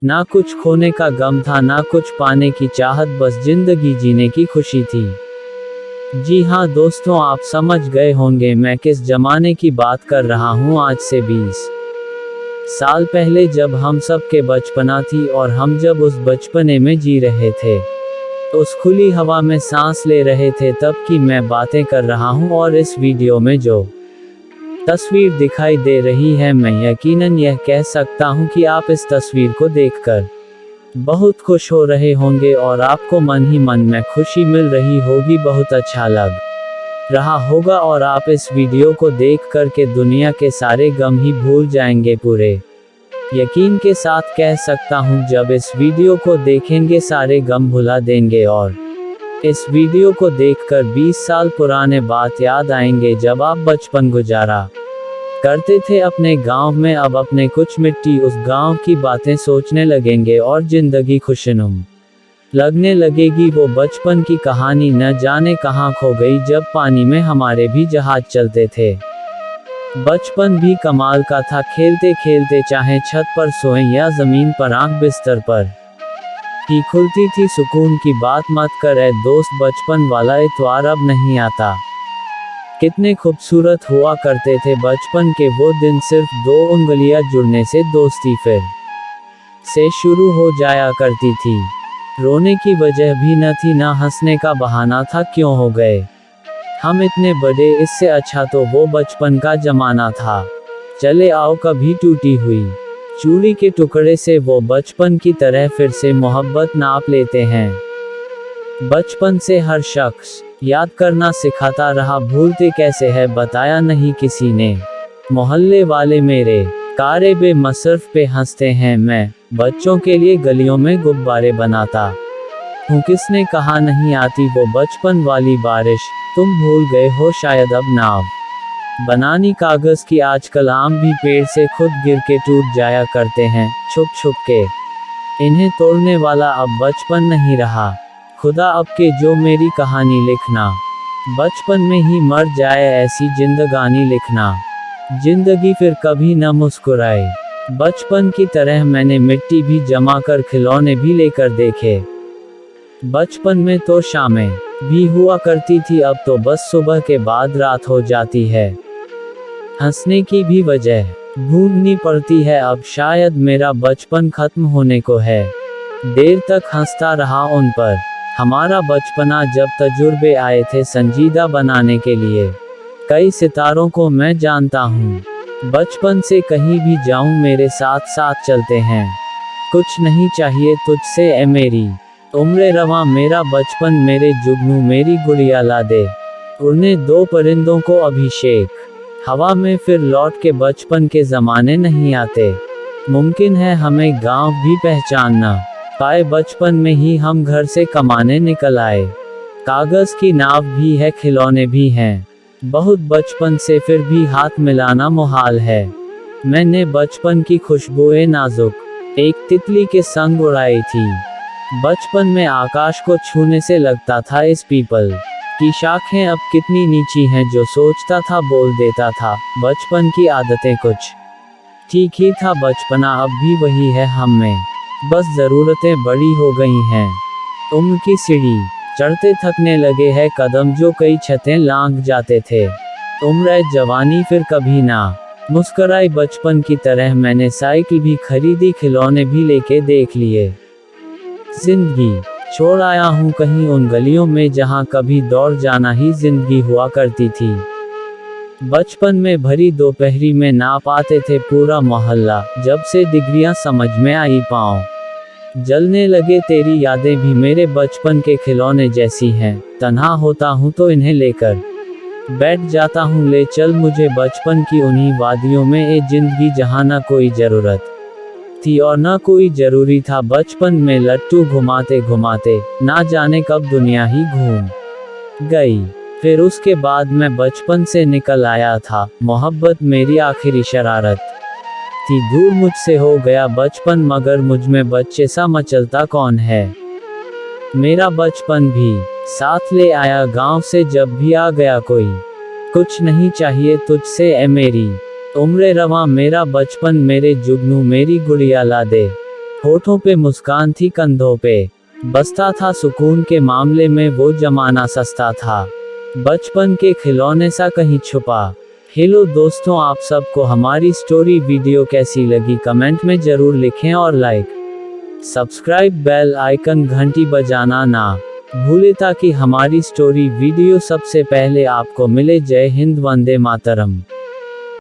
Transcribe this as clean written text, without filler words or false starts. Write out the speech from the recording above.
ना कुछ खोने का गम था, ना कुछ पाने की चाहत, बस जिंदगी जीने की खुशी थी। जी हाँ दोस्तों, आप समझ गए होंगे मैं किस जमाने की बात कर रहा हूँ। आज से 20 साल पहले जब हम सब के बचपना थी और हम जब उस बचपने में जी रहे थे, उस खुली हवा में सांस ले रहे थे, तब की मैं बातें कर रहा हूँ। और इस वीडियो में जो तस्वीर दिखाई दे रही है, मैं यकीनन यह कह सकता हूँ कि आप इस तस्वीर को देखकर बहुत खुश हो रहे होंगे और आपको मन ही मन में खुशी मिल रही होगी, बहुत अच्छा लग रहा होगा और आप इस वीडियो को देख कर के दुनिया के सारे गम ही भूल जाएंगे। पूरे यकीन के साथ कह सकता हूँ, जब इस वीडियो को देखेंगे सारे गम भुला देंगे और इस वीडियो को देखकर 20 साल पुराने बात याद आएंगे, जब आप बचपन गुजारा करते थे अपने गांव में। अब अपने कुछ मिट्टी उस गांव की बातें सोचने लगेंगे और जिंदगी खुशनुमा लगने लगेगी। वो बचपन की कहानी न जाने कहां खो गई, जब पानी में हमारे भी जहाज चलते थे। बचपन भी कमाल का था, खेलते खेलते चाहे छत पर सोएं या जमीन पर, आंख बिस्तर पर ही खुलती थी। सुकून की बात मत कर ए दोस्त, बचपन वाला इतवार अब नहीं आता। कितने खूबसूरत हुआ करते थे बचपन के वो दिन, सिर्फ 2 उंगलियां जुड़ने से दोस्ती फिर से शुरू हो जाया करती थी। रोने की वजह भी न थी, ना हंसने का बहाना था, क्यों हो गए हम इतने बड़े, इससे अच्छा तो वो बचपन का जमाना था। चले आओ कभी टूटी हुई चूड़ी के टुकड़े से वो बचपन की तरह फिर से मोहब्बत नाप लेते हैं। बचपन से हर शख्स याद करना सिखाता रहा, भूलते कैसे है बताया नहीं किसी ने। मोहल्ले वाले मेरे कारे बे मसरफ पे हंसते हैं, मैं बच्चों के लिए गलियों में गुब्बारे बनाता हूँ। किसने कहा नहीं आती वो बचपन वाली बारिश, तुम भूल गए हो शायद अब नाव बनानी कागज की। आजकल आम भी पेड़ से खुद गिर के टूट जाया करते हैं, छुप छुप के। इन्हें तोड़ने वाला अब बचपन नहीं रहा। खुदा अब के जो मेरी कहानी लिखना, बचपन में ही मर जाए ऐसी जिंदगानी लिखना। जिंदगी फिर कभी न मुस्कुराए बचपन की तरह, मैंने मिट्टी भी जमा कर खिलौने भी लेकर देखे। बचपन में तो शामें भी हुआ करती थी, अब तो बस सुबह के बाद रात हो जाती है। हंसने की भी वजह ढूंढनी पड़ती है, अब शायद मेरा बचपन खत्म होने को है। देर तक हंसता रहा उन पर, हमारा बचपना जब तजुर्बे आए थे संजीदा बनाने के लिए। कई सितारों को मैं जानता हूँ, बचपन से कहीं भी जाऊं मेरे साथ साथ चलते हैं। कुछ नहीं चाहिए तुझसे ए मेरी उम्र रवां, मेरा बचपन मेरे जुगनू, मेरी गुड़िया ला दे। उड़ने दो परिंदों को अभिषेक हवा में, फिर लौट के बचपन के ज़माने नहीं आते। मुमकिन है हमें गांव भी पहचानना पाए, बचपन में ही हम घर से कमाने निकल आए। कागज़ की नाव भी है, खिलौने भी हैं बहुत बचपन से, फिर भी हाथ मिलाना मुहाल है। मैंने बचपन की खुशबुएं नाजुक एक तितली के संग उड़ाई थी। बचपन में आकाश को छूने से लगता था इस पीपल की शाखें अब कितनी नीची हैं, जो सोचता था बोल देता था। बचपन की आदतें कुछ ठीक ही था, बचपना अब भी वही है हम में, बस ज़रूरतें बड़ी हो गई हैं। उम्र की सीढ़ी चढ़ते थकने लगे हैं कदम, जो कई छतें लांघ जाते थे। उम्र जवानी फिर कभी ना मुस्कराई बचपन की तरह, मैंने साइकिल भी खरीदी, खिलौने भी लेके देख लिए। जिंदगी छोड़ आया हूँ कहीं उन गलियों में, जहाँ कभी दौड़ जाना ही जिंदगी हुआ करती थी। बचपन में भरी दोपहरी में ना पाते थे पूरा मोहल्ला, जब से डिग्रियां समझ में आई पाँव जलने लगे। तेरी यादें भी मेरे बचपन के खिलौने जैसी हैं, तन्हा होता हूँ तो इन्हें लेकर बैठ जाता हूँ। ले चल मुझे बचपन की उन्हीं वादियों में, ए जिंदगी जहाँ ना कोई ज़रूरत थी और ना कोई ज़रूरी था। बचपन में लट्टू घुमाते घुमाते ना जाने कब दुनिया ही घूम गई। फिर उसके बाद मैं बचपन से निकल आया था, मोहब्बत मेरी आखिरी शरारत थी। दूर मुझसे हो गया बचपन, मगर मुझ में बच्चे सा मचलता कौन है। मेरा बचपन भी साथ ले आया गांव से, जब भी आ गया कोई। कुछ नहीं चाहिए तुझसे ए मेरी उम्र रवां, मेरा बचपन मेरे जुगनू, मेरी गुड़िया ला दे। होठों पे मुस्कान थी, कंधों पे बसता था सुकून के मामले में वो जमाना सस्ता था, बचपन के खिलौने सा कहीं छुपा। हेलो दोस्तों, आप सबको हमारी स्टोरी वीडियो कैसी लगी कमेंट में जरूर लिखें और लाइक, सब्सक्राइब, बेल आइकन, घंटी बजाना ना भूले ताकि हमारी स्टोरी वीडियो सबसे पहले आपको मिले। जय हिंद, वंदे मातरम।